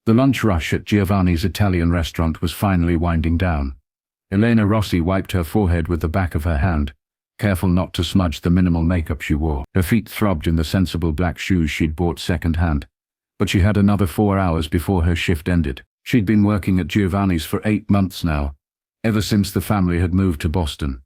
The lunch rush at Giovanni's Italian restaurant was finally winding down. Elena Rossi wiped her forehead with the back of her hand, careful not to smudge the minimal makeup she wore. Her feet throbbed in the sensible black shoes she'd bought second-hand. But she had another 4 hours before her shift ended. She'd been working at Giovanni's for 8 months now, ever since the family had moved to Boston.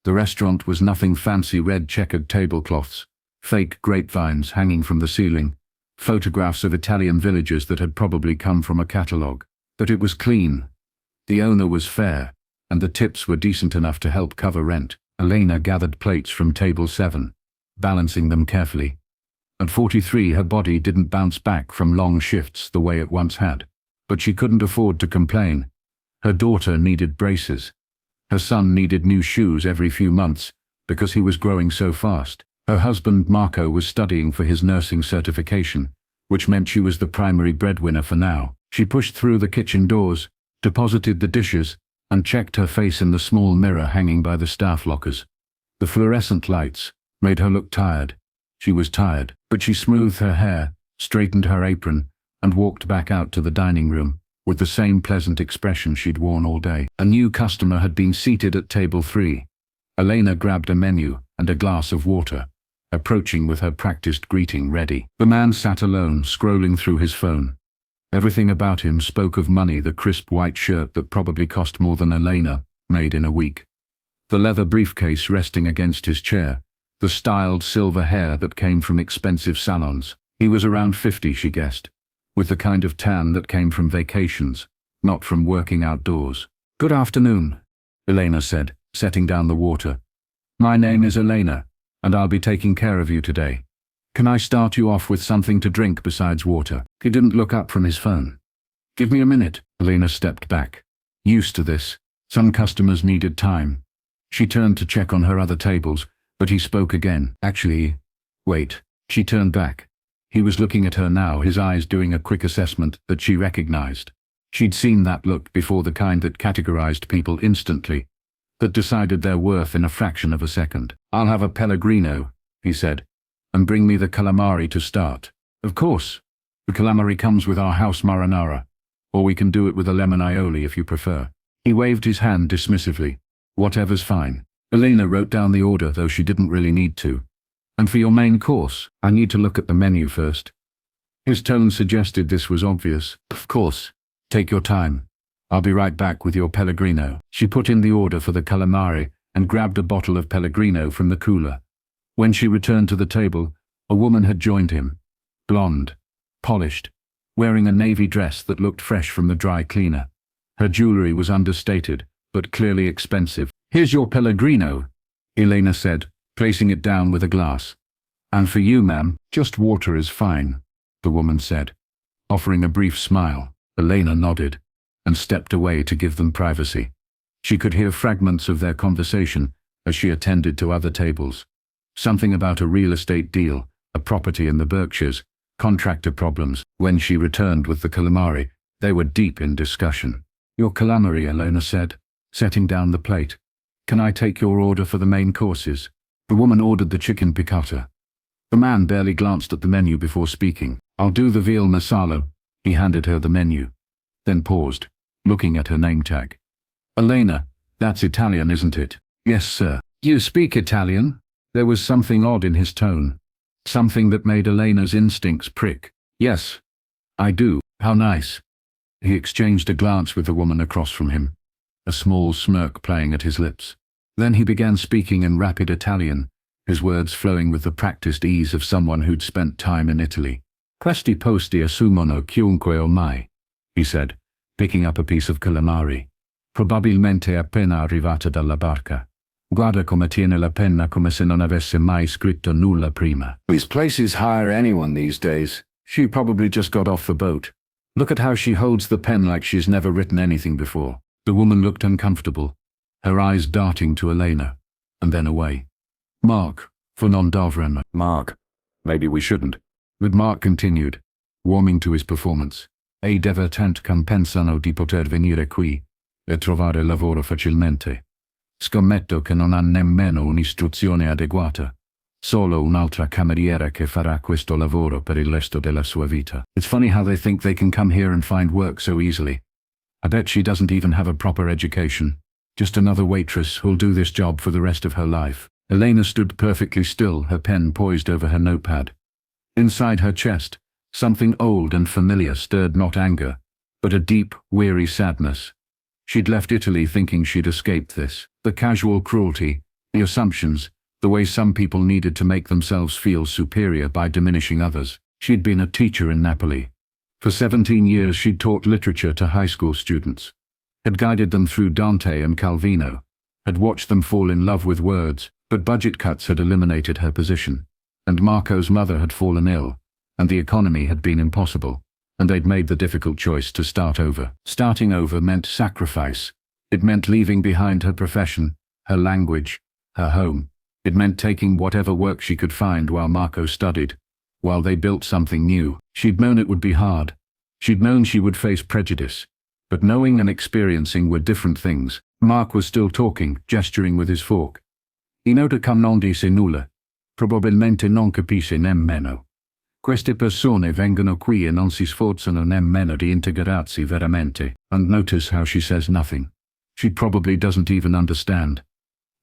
The restaurant was nothing fancy: red checkered tablecloths, fake grapevines hanging from the ceiling, photographs of Italian villages that had probably come from a catalogue. But it was clean. The owner was fair, and the tips were decent enough to help cover rent. Elena gathered plates from table 7, balancing them carefully. At 43, her body didn't bounce back from long shifts the way it once had. But she couldn't afford to complain. Her daughter needed braces. Her son needed new shoes every few months because he was growing so fast. Her husband Marco was studying for his nursing certification, which meant she was the primary breadwinner for now. She pushed through the kitchen doors, deposited the dishes, and checked her face in the small mirror hanging by the staff lockers. The fluorescent lights made her look tired. She was tired, but she smoothed her hair, straightened her apron, and walked back out to the dining room, with the same pleasant expression she'd worn all day. A new customer had been seated at table 3. Elena grabbed a menu and a glass of water, approaching with her practiced greeting ready. The man sat alone, scrolling through his phone. Everything about him spoke of money: the crisp white shirt that probably cost more than Elena made in a week, the leather briefcase resting against his chair, the styled silver hair that came from expensive salons. He was around 50, she guessed, with the kind of tan that came from vacations, not from working outdoors. "Good afternoon," Elena said, setting down the water. "My name is Elena, and I'll be taking care of you today. Can I start you off with something to drink besides water?" He didn't look up from his phone. "Give me a minute." Elena stepped back, used to this. Some customers needed time. She turned to check on her other tables, but he spoke again. "Actually, wait." She turned back. He was looking at her now, his eyes doing a quick assessment that she recognized. She'd seen that look before, the kind that categorized people instantly, that decided their worth in a fraction of a second. "I'll have a Pellegrino," he said, "and bring me the calamari to start." "Of course. The calamari comes with our house marinara, or we can do it with a lemon aioli if you prefer." He waved his hand dismissively. "Whatever's fine." Elena wrote down the order, though she didn't really need to. "And for your main course, I need to look at the menu first." His tone suggested this was obvious. "Of course. Take your time. I'll be right back with your Pellegrino." She put in the order for the calamari and grabbed a bottle of Pellegrino from the cooler. When she returned to the table, a woman had joined him. Blonde, polished, wearing a navy dress that looked fresh from the dry cleaner. Her jewelry was understated, but clearly expensive. "Here's your Pellegrino," Elena said, placing it down with a glass. "And for you, ma'am, just water is fine," the woman said, offering a brief smile. Elena nodded and stepped away to give them privacy. She could hear fragments of their conversation as she attended to other tables. Something about a real estate deal, a property in the Berkshires, contractor problems. When she returned with the calamari, they were deep in discussion. "Your calamari," Elena said, setting down the plate. "Can I take your order for the main courses?" The woman ordered the chicken piccata. The man barely glanced at the menu before speaking. "I'll do the veal masala." He handed her the menu, then paused, looking at her name tag. "Elena, that's Italian, isn't it?" "Yes, sir." "You speak Italian?" There was something odd in his tone, something that made Elena's instincts prick. "Yes, I do." "How nice." He exchanged a glance with the woman across from him, a small smirk playing at his lips. Then he began speaking in rapid Italian, his words flowing with the practiced ease of someone who'd spent time in Italy. "Questi posti assumono chiunque ormai," he said, picking up a piece of calamari. "Probabilmente appena arrivata dalla barca. Guarda come tiene la penna come se non avesse mai scritto nulla prima." "These places hire anyone these days. She probably just got off the boat. Look at how she holds the pen like she's never written anything before." The woman looked uncomfortable, her eyes darting to Elena, and then away. "Mark, for non dovremmo." "Mark, maybe we shouldn't." But Mark continued, warming to his performance. "E divertente pensano di poter venire qui e trovare lavoro facilmente. Scommetto che non ha nemmeno un'istruzione adeguata. Solo un'altra cameriera che farà questo lavoro per il resto della sua vita. It's funny how they think they can come here and find work so easily. I bet she doesn't even have a proper education. Just another waitress who'll do this job for the rest of her life. Elena stood perfectly still, her pen poised over her notepad. Inside her chest, something old and familiar stirred not anger, but a deep, weary sadness. She'd left Italy thinking she'd escaped this. The casual cruelty, the assumptions, the way some people needed to make themselves feel superior by diminishing others. She'd been a teacher in Napoli. For 17 years she'd taught literature to high school students, had guided them through Dante and Calvino, had watched them fall in love with words, but budget cuts had eliminated her position, and Marco's mother had fallen ill, and the economy had been impossible, and they'd made the difficult choice to start over. Starting over meant sacrifice. It meant leaving behind her profession, her language, her home. It meant taking whatever work she could find while Marco studied, while they built something new. She'd known it would be hard. She'd known she would face prejudice. But knowing and experiencing were different things. Mark was still talking, gesturing with his fork. Inota come non dice nulla. Probabilmente non capisce nemmeno. Queste persone vengono qui e non si sforzano nemmeno di integrarsi veramente. And notice how she says nothing. She probably doesn't even understand.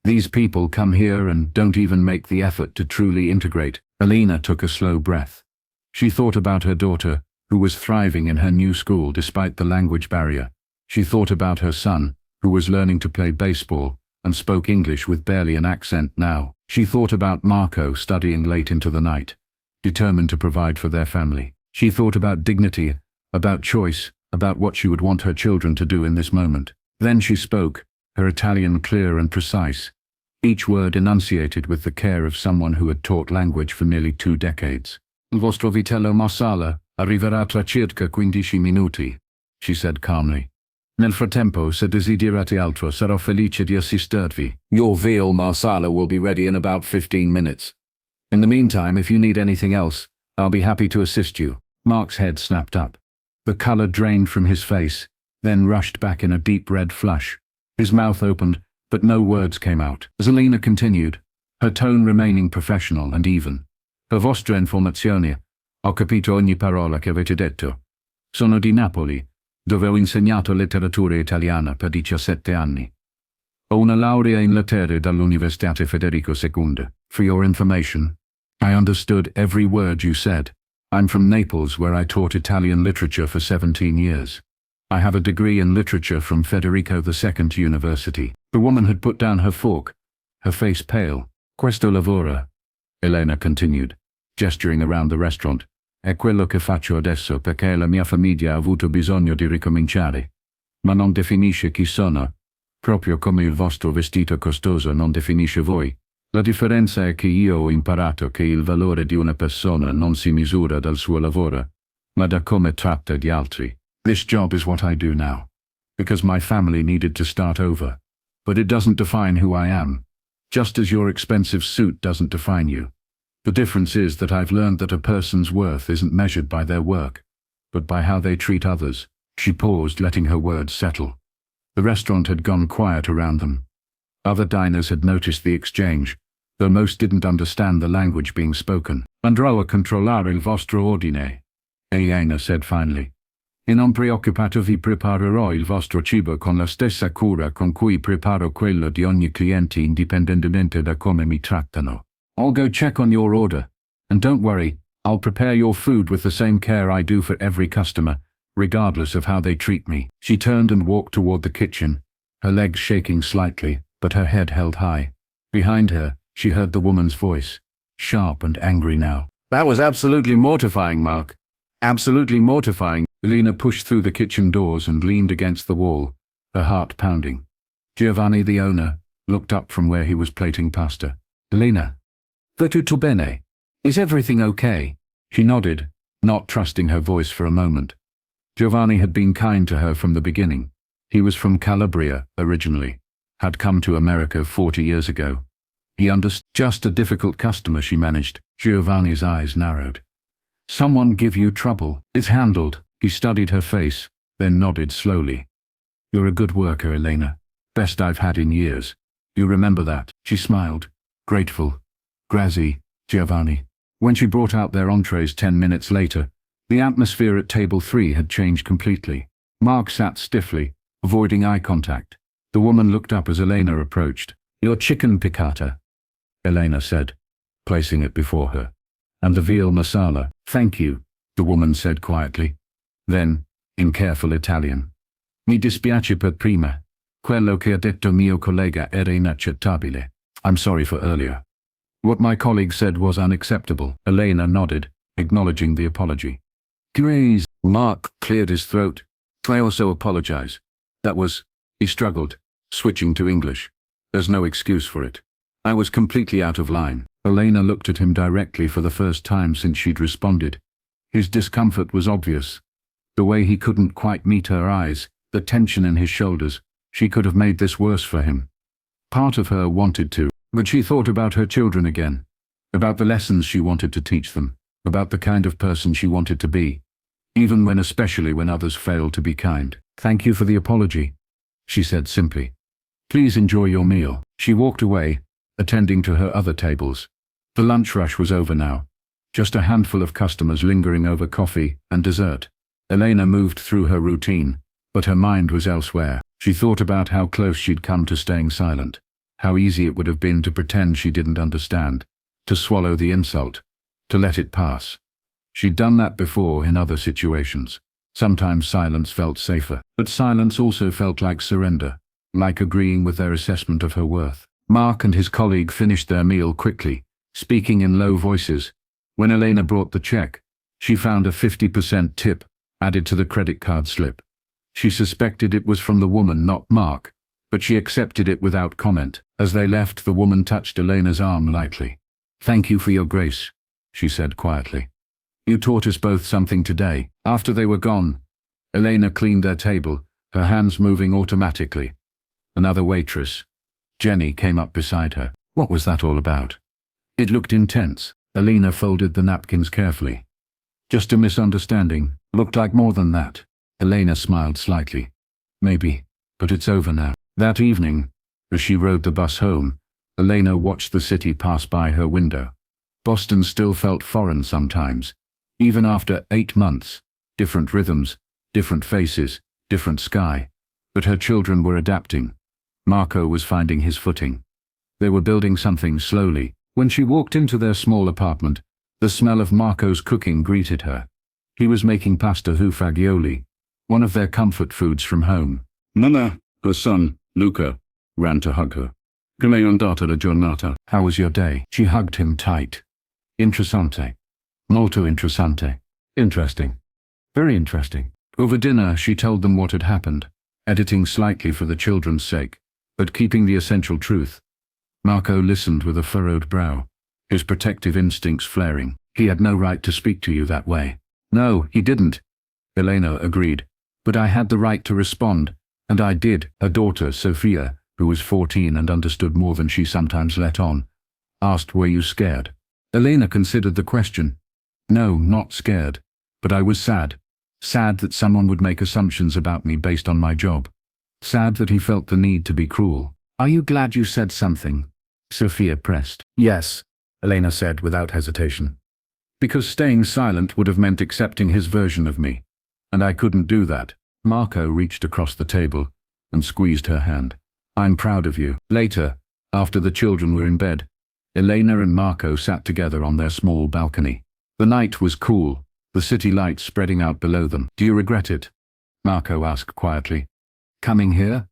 These people come here and don't even make the effort to truly integrate. Elena took a slow breath. She thought about her daughter, who was thriving in her new school despite the language barrier. She thought about her son, who was learning to play baseball and spoke English with barely an accent now. She thought about Marco studying late into the night, determined to provide for their family. She thought about dignity, about choice, about what she would want her children to do in this moment. Then she spoke, her Italian clear and precise, each word enunciated with the care of someone who had taught language for nearly 2 decades. Il vostro vitello marsala arriverà tra circa 15 minuti, she said calmly. Nel frattempo, se desiderate altro, sarò felice di assistervi. Your veal marsala will be ready in about 15 minutes. In the meantime, if you need anything else, I'll be happy to assist you. Mark's head snapped up. The color drained from his face, then rushed back in a deep red flush. His mouth opened, but no words came out. As Elena continued, her tone remaining professional and even. Per vostra informazione, ho capito ogni parola che avete detto. Sono di Napoli, dove ho insegnato letteratura italiana per 17 anni. Ho una laurea in lettere dall'Università Federico II. For your information, I understood every word you said. I'm from Naples, where I taught Italian literature for 17 years. I have a degree in literature from Federico II University. The woman had put down her fork, her face pale. Questo lavoro, Elena continued, gesturing around the restaurant, è quello che faccio adesso perché la mia famiglia ha avuto bisogno di ricominciare. Ma non definisce chi sono, proprio come il vostro vestito costoso non definisce voi. La differenza è che io ho imparato che il valore di una persona non si misura dal suo lavoro, ma da come tratta gli altri. This job is what I do now, because my family needed to start over. But it doesn't define who I am, just as your expensive suit doesn't define you. The difference is that I've learned that a person's worth isn't measured by their work, but by how they treat others. She paused, letting her words settle. The restaurant had gone quiet around them. Other diners had noticed the exchange, though most didn't understand the language being spoken. Andrò a controllare il vostro ordine, Elena said finally. E non preoccupatevi, preparerò il vostro cibo con la stessa cura con cui preparo quello di ogni cliente indipendentemente da come mi trattano. I'll go check on your order, and don't worry, I'll prepare your food with the same care I do for every customer, regardless of how they treat me. She turned and walked toward the kitchen, her legs shaking slightly, but her head held high. Behind her, she heard the woman's voice, sharp and angry now. That was absolutely mortifying, Mark. Absolutely mortifying. Elena pushed through the kitchen doors and leaned against the wall, her heart pounding. Giovanni, the owner, looked up from where he was plating pasta. Elena, va tutto bene? Is everything okay? She nodded, not trusting her voice for a moment. Giovanni had been kind to her from the beginning. He was from Calabria, originally, had come to America 40 years ago. He understood. Just a difficult customer, she managed. Giovanni's eyes narrowed. Someone give you trouble? It's handled. He studied her face, then nodded slowly. You're a good worker, Elena. Best I've had in years. You remember that? She smiled, grateful. Grazie, Giovanni. When she brought out their entrees 10 minutes later, the atmosphere at table 3 had changed completely. Mark sat stiffly, avoiding eye contact. The woman looked up as Elena approached. "Your chicken piccata," Elena said, placing it before her. "And the veal masala." "Thank you," the woman said quietly. Then, in careful Italian, "Mi dispiace per prima. Quello che ha detto mio collega era inaccettabile." "I'm sorry for earlier. What my colleague said was unacceptable." Elena nodded, acknowledging the apology. "Grace." Mark cleared his throat. "I also apologize. That was..." He struggled, switching to English. "There's no excuse for it. I was completely out of line." Elena looked at him directly for the first time since she'd responded. His discomfort was obvious. The way he couldn't quite meet her eyes, the tension in his shoulders. She could have made this worse for him. Part of her wanted to, but she thought about her children again. About the lessons she wanted to teach them. About the kind of person she wanted to be. Especially when others failed to be kind. "Thank you for the apology," she said simply. "Please enjoy your meal." She walked away, attending to her other tables. The lunch rush was over now. Just a handful of customers lingering over coffee and dessert. Elena moved through her routine, but her mind was elsewhere. She thought about how close she'd come to staying silent. How easy it would have been to pretend she didn't understand. To swallow the insult. To let it pass. She'd done that before in other situations. Sometimes silence felt safer, but silence also felt like surrender, like agreeing with their assessment of her worth. Mark and his colleague finished their meal quickly, speaking in low voices. When Elena brought the check, she found a 50% tip added to the credit card slip. She suspected it was from the woman, not Mark, but she accepted it without comment. As they left, the woman touched Elena's arm lightly. "Thank you for your grace," she said quietly. "You taught us both something today." After they were gone, Elena cleaned their table, her hands moving automatically. Another waitress, Jenny, came up beside her. "What was that all about?" "It looked intense." Elena folded the napkins carefully. "Just a misunderstanding. Looked like more than that." Elena smiled slightly. "Maybe, but it's over now." That evening, as she rode the bus home, Elena watched the city pass by her window. Boston still felt foreign sometimes. Even after 8 months, different rhythms, different faces, different sky. But her children were adapting. Marco was finding his footing. They were building something slowly. When she walked into their small apartment, the smell of Marco's cooking greeted her. He was making pasta fagioli, one of their comfort foods from home. Nana, her son, Luca, ran to hug her. "Come è andata la giornata?" "How was your day?" She hugged him tight. "Interessante. Molto interessante." "Interesting. Very interesting." Over dinner, she told them what had happened, editing slightly for the children's sake, but keeping the essential truth. Marco listened with a furrowed brow, his protective instincts flaring. "He had no right to speak to you that way." "No, he didn't," Elena agreed. "But I had the right to respond, and I did." Her daughter, Sophia, who was 14 and understood more than she sometimes let on, asked, "Were you scared?" Elena considered the question. "No, not scared. But I was sad. Sad that someone would make assumptions about me based on my job. Sad that he felt the need to be cruel." "Are you glad you said something?" Sophia pressed. "Yes," Elena said without hesitation. "Because staying silent would have meant accepting his version of me. And I couldn't do that." Marco reached across the table and squeezed her hand. "I'm proud of you." Later, after the children were in bed, Elena and Marco sat together on their small balcony. The night was cool, the city lights spreading out below them. "Do you regret it?" Marco asked quietly. "Coming here?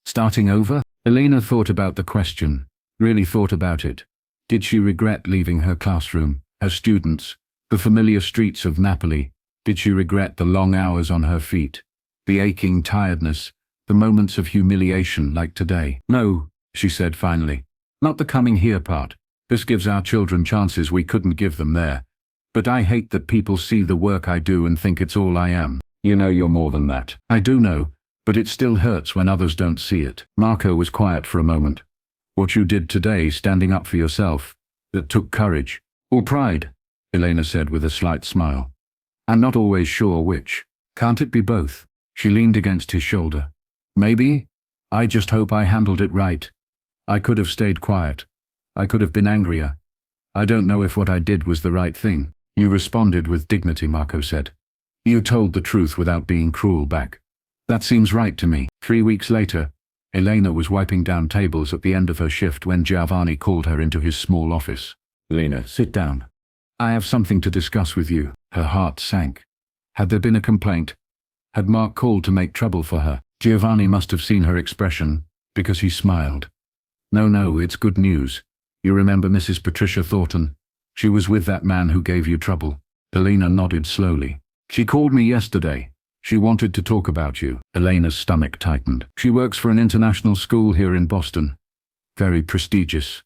Starting over?" Elena thought about the question, really thought about it. Did she regret leaving her classroom, her students, the familiar streets of Napoli? Did she regret the long hours on her feet, the aching tiredness, the moments of humiliation like today? "No," she said finally. "Not the coming here part. This gives our children chances we couldn't give them there. But I hate that people see the work I do and think it's all I am. You know you're more than that." "I do know, but it still hurts when others don't see it." Marco was quiet for a moment. "What you did today, standing up for yourself, that took courage. Or pride," Elena said with a slight smile. "I'm not always sure which. Can't it be both?" She leaned against his shoulder. "Maybe. I just hope I handled it right. I could have stayed quiet. I could have been angrier. I don't know if what I did was the right thing. You responded with dignity, Marco said. You told the truth without being cruel back. That seems right to me. 3 weeks later, Elena was wiping down tables at the end of her shift when Giovanni called her into his small office. Elena, sit down. I have something to discuss with you. Her heart sank. Had there been a complaint? Had Mark called to make trouble for her? Giovanni must have seen her expression, because he smiled. No, it's good news. You remember Mrs. Patricia Thornton? She was with that man who gave you trouble. Elena nodded slowly. She called me yesterday. She wanted to talk about you. Elena's stomach tightened. She works for an international school here in Boston. Very prestigious.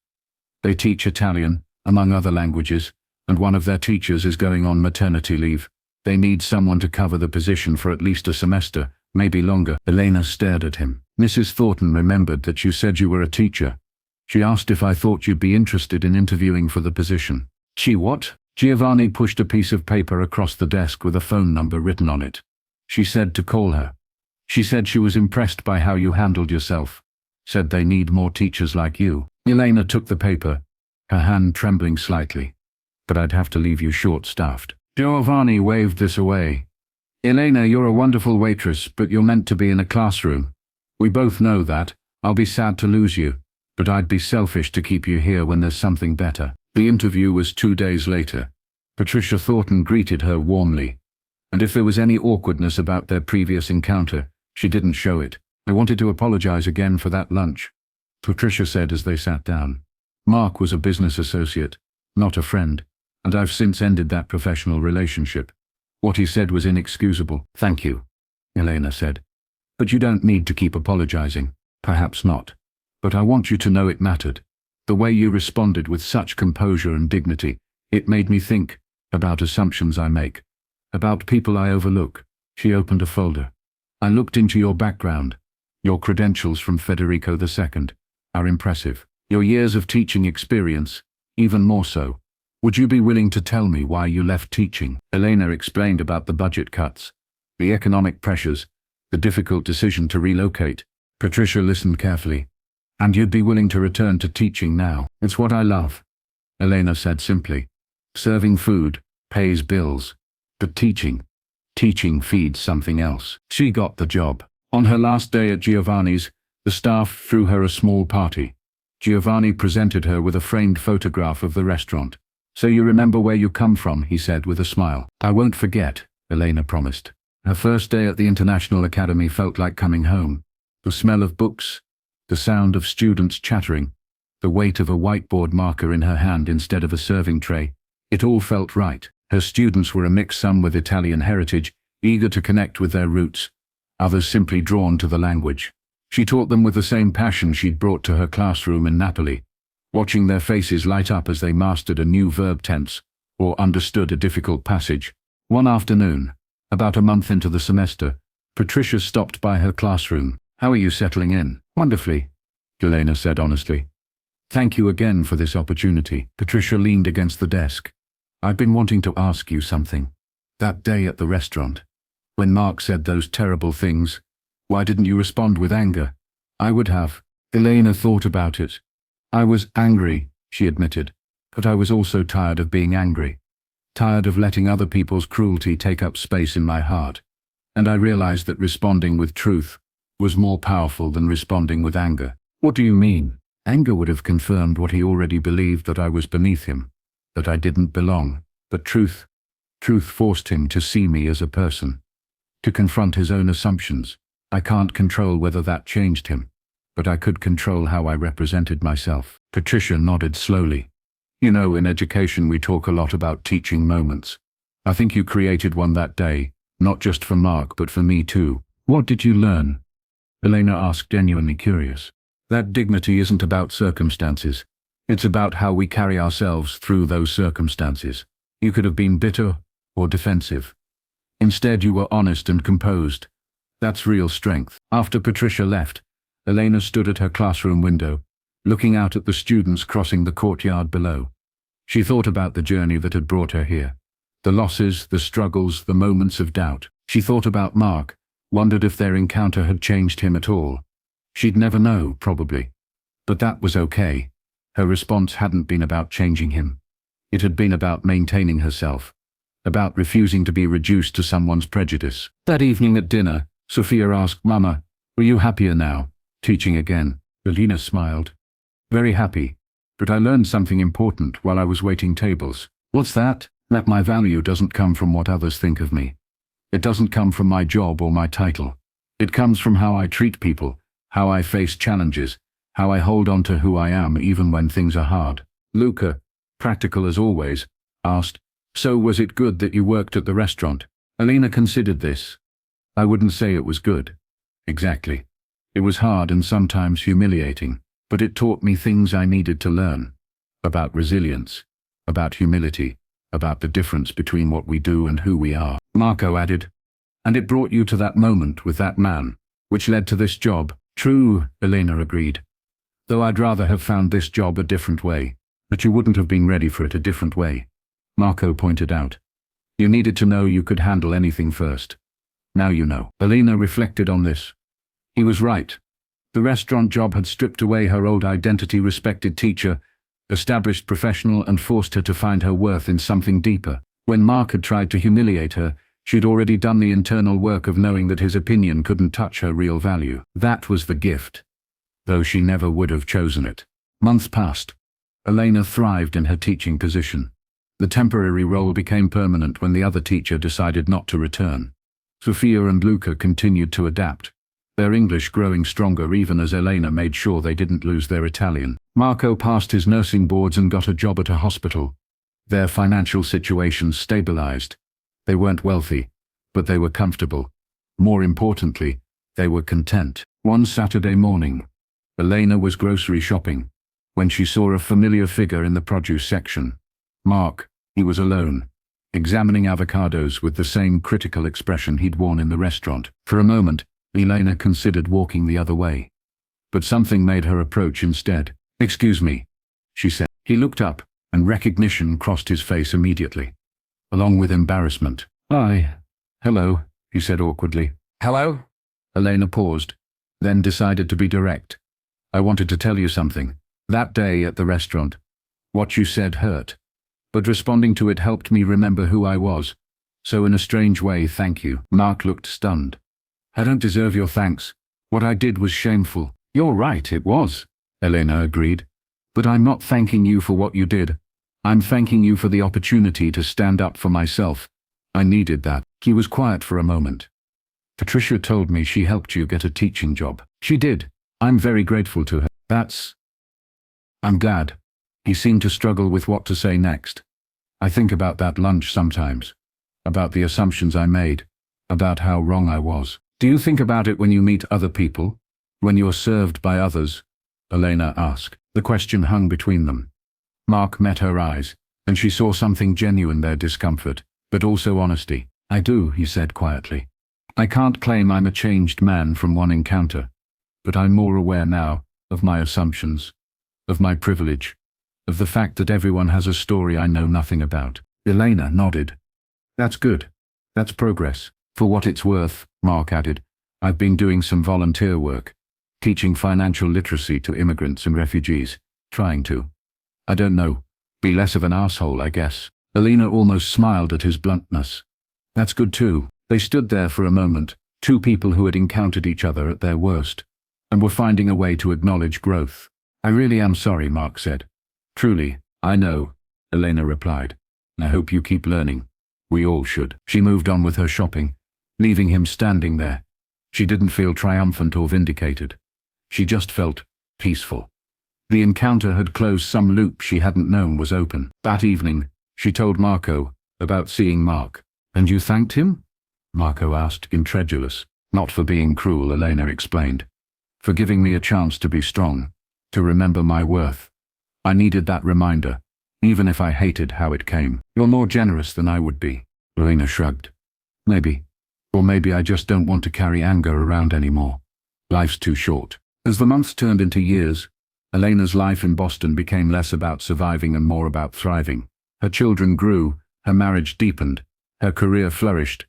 They teach Italian, among other languages, and one of their teachers is going on maternity leave. They need someone to cover the position for at least a semester, maybe longer. Elena stared at him. Mrs. Thornton remembered that you said you were a teacher. She asked if I thought you'd be interested in interviewing for the position. She what? Giovanni pushed a piece of paper across the desk with a phone number written on it. She said to call her. She said she was impressed by how you handled yourself. Said they need more teachers like you. Elena took the paper, her hand trembling slightly. But I'd have to leave you short-staffed. Giovanni waved this away. Elena, you're a wonderful waitress, but you're meant to be in a classroom. We both know that. I'll be sad to lose you, but I'd be selfish to keep you here when there's something better. The interview was 2 days later. Patricia Thornton greeted her warmly. And if there was any awkwardness about their previous encounter, she didn't show it. I wanted to apologize again for that lunch, Patricia said as they sat down. Mark was a business associate, not a friend, and I've since ended that professional relationship. What he said was inexcusable. Thank you, Elena said. But you don't need to keep apologizing. Perhaps not. But I want you to know it mattered. The way you responded with such composure and dignity, it made me think about assumptions I make, about people I overlook. She opened a folder. I looked into your background. Your credentials from Federico II are impressive. Your years of teaching experience, even more so. Would you be willing to tell me why you left teaching? Elena explained about the budget cuts, the economic pressures, the difficult decision to relocate. Patricia listened carefully. And you'd be willing to return to teaching now? It's what I love, Elena said simply. Serving food pays bills, but teaching feeds something else. She got the job. On her last day at Giovanni's, the staff threw her a small party. Giovanni presented her with a framed photograph of the restaurant. So you remember where you come from, he said with a smile. I won't forget, Elena promised. Her first day at the International Academy felt like coming home. The smell of books, the sound of students chattering, the weight of a whiteboard marker in her hand instead of a serving tray. It all felt right. Her students were a mix, some with Italian heritage, eager to connect with their roots, others simply drawn to the language. She taught them with the same passion she'd brought to her classroom in Napoli, watching their faces light up as they mastered a new verb tense or understood a difficult passage. One afternoon, about a month into the semester, Patricia stopped by her classroom. How are you settling in? Wonderfully, Elena said honestly. Thank you again for this opportunity. Patricia leaned against the desk. I've been wanting to ask you something. That day at the restaurant, when Mark said those terrible things, why didn't you respond with anger? I would have. Elena thought about it. I was angry, she admitted, but I was also tired of being angry. Tired of letting other people's cruelty take up space in my heart. And I realized that responding with truth was more powerful than responding with anger. What do you mean? Anger would have confirmed what he already believed, that I was beneath him, that I didn't belong. But truth forced him to see me as a person, to confront his own assumptions. I can't control whether that changed him, but I could control how I represented myself. Patricia nodded slowly. You know, in education we talk a lot about teaching moments. I think you created one that day, not just for Mark but for me too. What did you learn? Elena asked, genuinely curious. That dignity isn't about circumstances. It's about how we carry ourselves through those circumstances. You could have been bitter or defensive. Instead, you were honest and composed. That's real strength. After Patricia left, Elena stood at her classroom window, looking out at the students crossing the courtyard below. She thought about the journey that had brought her here. The losses, the struggles, the moments of doubt. She thought about Mark, wondered if their encounter had changed him at all. She'd never know, probably. But that was okay. Her response hadn't been about changing him. It had been about maintaining herself, about refusing to be reduced to someone's prejudice. That evening at dinner, Sophia asked, "Mama, are you happier now, teaching again?" Elena smiled. "Very happy, but I learned something important while I was waiting tables." "What's that?" "That my value doesn't come from what others think of me. It doesn't come from my job or my title. It comes from how I treat people, how I face challenges, how I hold on to who I am even when things are hard." Luca, practical as always, asked, "So was it good that you worked at the restaurant?" Elena considered this. "I wouldn't say it was good. Exactly. It was hard and sometimes humiliating, but it taught me things I needed to learn. About resilience, about humility, about the difference between what we do and who we are." Marco added, "And it brought you to that moment with that man, which led to this job." "True," Elena agreed. "Though I'd rather have found this job a different way." "But you wouldn't have been ready for it a different way," Marco pointed out. "You needed to know you could handle anything first. Now you know." Elena reflected on this. He was right. The restaurant job had stripped away her old identity, respected teacher, established professional, and forced her to find her worth in something deeper. When Mark had tried to humiliate her, she'd already done the internal work of knowing that his opinion couldn't touch her real value. That was the gift, though she never would have chosen it. Months passed. Elena thrived in her teaching position. The temporary role became permanent when the other teacher decided not to return. Sophia and Luca continued to adapt, their English growing stronger even as Elena made sure they didn't lose their Italian. Marco passed his nursing boards and got a job at a hospital. Their financial situation stabilized. They weren't wealthy, but they were comfortable. More importantly, they were content. One Saturday morning, Elena was grocery shopping when she saw a familiar figure in the produce section. Mark. He was alone, examining avocados with the same critical expression he'd worn in the restaurant. For a moment, Elena considered walking the other way, but something made her approach instead. "Excuse me," she said. He looked up, and recognition crossed his face immediately, along with embarrassment. "Hi." "Hello," he said awkwardly. Hello? Elena paused, then decided to be direct. "I wanted to tell you something. That day at the restaurant, what you said hurt, but responding to it helped me remember who I was. So in a strange way, thank you." Mark looked stunned. "I don't deserve your thanks. What I did was shameful." "You're right, it was," Elena agreed. "But I'm not thanking you for what you did. I'm thanking you for the opportunity to stand up for myself. I needed that." He was quiet for a moment. "Patricia told me she helped you get a teaching job." "She did. I'm very grateful to her." "I'm glad." He seemed to struggle with what to say next. "I think about that lunch sometimes, about the assumptions I made, about how wrong I was." "Do you think about it when you meet other people? When you're served by others?" Elena asked. The question hung between them. Mark met her eyes, and she saw something genuine there, discomfort, but also honesty. "I do," he said quietly. "I can't claim I'm a changed man from one encounter, but I'm more aware now of my assumptions, of my privilege, of the fact that everyone has a story I know nothing about." Elena nodded. "That's good. That's progress." "For what it's worth," Mark added, "I've been doing some volunteer work, teaching financial literacy to immigrants and refugees, trying to, I don't know, be less of an asshole, I guess." Elena almost smiled at his bluntness. "That's good too." They stood there for a moment, two people who had encountered each other at their worst, and were finding a way to acknowledge growth. "I really am sorry," Mark said. "Truly, I know," Elena replied. "I hope you keep learning. We all should." She moved on with her shopping, leaving him standing there. She didn't feel triumphant or vindicated. She just felt peaceful. The encounter had closed some loop she hadn't known was open. That evening, she told Marco about seeing Mark. "And you thanked him?" Marco asked, incredulous. "Not for being cruel," Elena explained. "For giving me a chance to be strong, to remember my worth. I needed that reminder, even if I hated how it came." "You're more generous than I would be," Elena shrugged. "Maybe. Or maybe I just don't want to carry anger around anymore. Life's too short." As the months turned into years, Elena's life in Boston became less about surviving and more about thriving. Her children grew, her marriage deepened, her career flourished.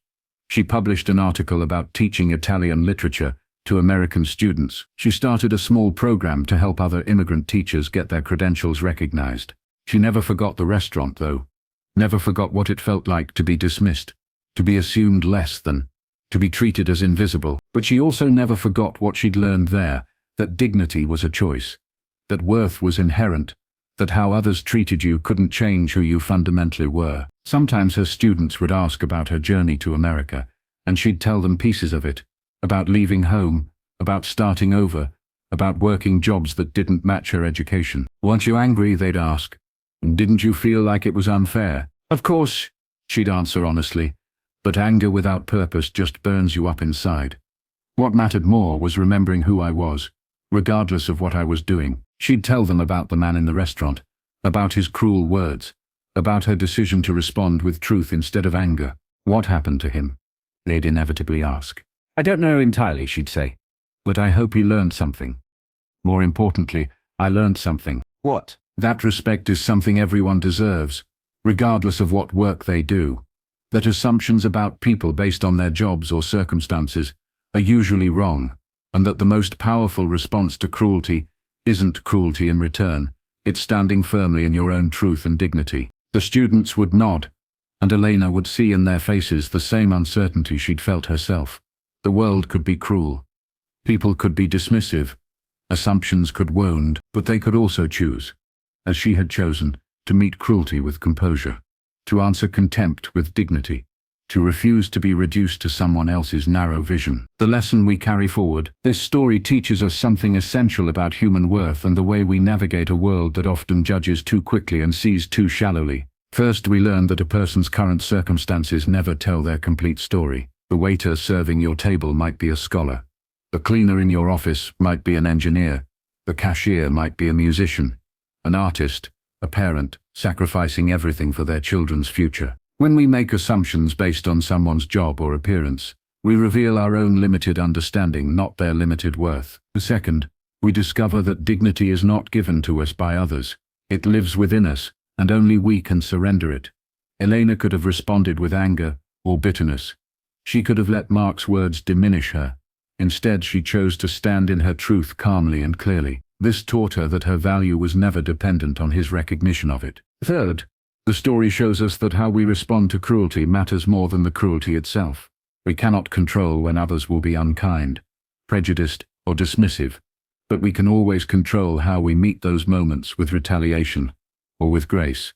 She published an article about teaching Italian literature to American students. She started a small program to help other immigrant teachers get their credentials recognized. She never forgot the restaurant, though. Never forgot what it felt like to be dismissed, to be assumed less than, to be treated as invisible. But she also never forgot what she'd learned there, that dignity was a choice, that worth was inherent, that how others treated you couldn't change who you fundamentally were. Sometimes her students would ask about her journey to America, and she'd tell them pieces of it, about leaving home, about starting over, about working jobs that didn't match her education. "Weren't you angry?" they'd ask. "Didn't you feel like it was unfair?" "Of course," she'd answer honestly, "but anger without purpose just burns you up inside. What mattered more was remembering who I was, regardless of what I was doing." She'd tell them about the man in the restaurant, about his cruel words, about her decision to respond with truth instead of anger. "What happened to him?" they'd inevitably ask. "I don't know entirely," she'd say, "but I hope he learned something. More importantly, I learned something." What? That respect is something everyone deserves, regardless of what work they do. That assumptions about people based on their jobs or circumstances are usually wrong, and that the most powerful response to cruelty isn't cruelty in return, it's standing firmly in your own truth and dignity. The students would nod, and Elena would see in their faces the same uncertainty she'd felt herself. The world could be cruel. People could be dismissive. Assumptions could wound, but they could also choose, as she had chosen, to meet cruelty with composure, to answer contempt with dignity, to refuse to be reduced to someone else's narrow vision. The lesson we carry forward: this story teaches us something essential about human worth and the way we navigate a world that often judges too quickly and sees too shallowly. First, we learn that a person's current circumstances never tell their complete story. The waiter serving your table might be a scholar. The cleaner in your office might be an engineer. The cashier might be a musician, an artist, a parent, sacrificing everything for their children's future. When we make assumptions based on someone's job or appearance, we reveal our own limited understanding, not their limited worth. Second, we discover that dignity is not given to us by others. It lives within us, and only we can surrender it. Elena could have responded with anger or bitterness. She could have let Mark's words diminish her. Instead, she chose to stand in her truth calmly and clearly. This taught her that her value was never dependent on his recognition of it. Third, the story shows us that how we respond to cruelty matters more than the cruelty itself. We cannot control when others will be unkind, prejudiced, or dismissive, but we can always control how we meet those moments, with retaliation, or with grace,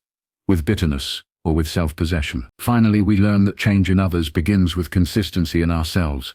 with bitterness, or with self-possession. Finally, we learn that change in others begins with consistency in ourselves.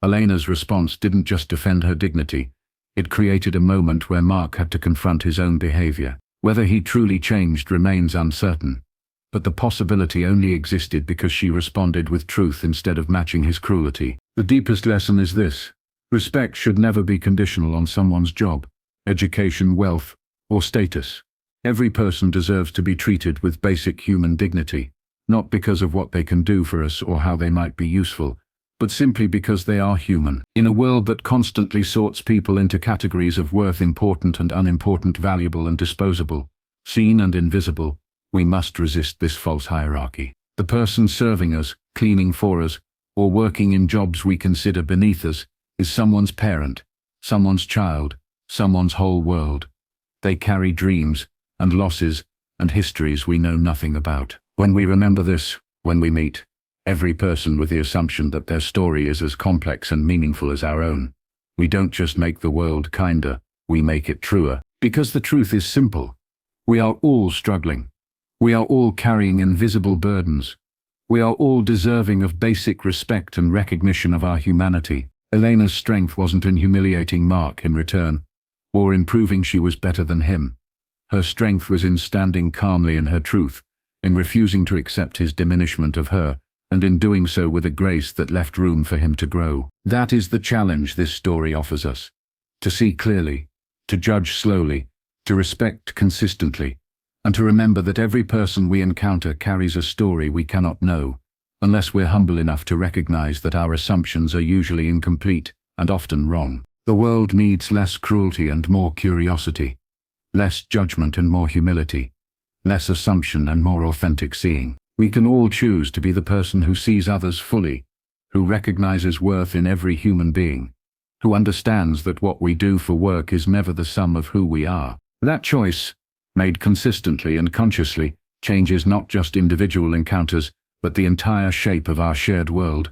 Elena's response didn't just defend her dignity, it created a moment where Mark had to confront his own behavior. Whether he truly changed remains uncertain, but the possibility only existed because she responded with truth instead of matching his cruelty. The deepest lesson is this: respect should never be conditional on someone's job, education, wealth, or status. Every person deserves to be treated with basic human dignity, not because of what they can do for us or how they might be useful, but simply because they are human. In a world that constantly sorts people into categories of worth, important and unimportant, valuable and disposable, seen and invisible, we must resist this false hierarchy. The person serving us, cleaning for us, or working in jobs we consider beneath us, is someone's parent, someone's child, someone's whole world. They carry dreams and losses and histories we know nothing about. When we remember this, when we meet every person with the assumption that their story is as complex and meaningful as our own, we don't just make the world kinder, we make it truer. Because the truth is simple. We are all struggling. We are all carrying invisible burdens. We are all deserving of basic respect and recognition of our humanity. Elena's strength wasn't in humiliating Mark in return, or in proving she was better than him. Her strength was in standing calmly in her truth, in refusing to accept his diminishment of her, and in doing so with a grace that left room for him to grow. That is the challenge this story offers us: to see clearly, to judge slowly, to respect consistently, and to remember that every person we encounter carries a story we cannot know, unless we're humble enough to recognize that our assumptions are usually incomplete and often wrong. The world needs less cruelty and more curiosity, less judgment and more humility, less assumption and more authentic seeing. We can all choose to be the person who sees others fully, who recognizes worth in every human being, who understands that what we do for work is never the sum of who we are. That choice, made consistently and consciously, changes not just individual encounters, but the entire shape of our shared world.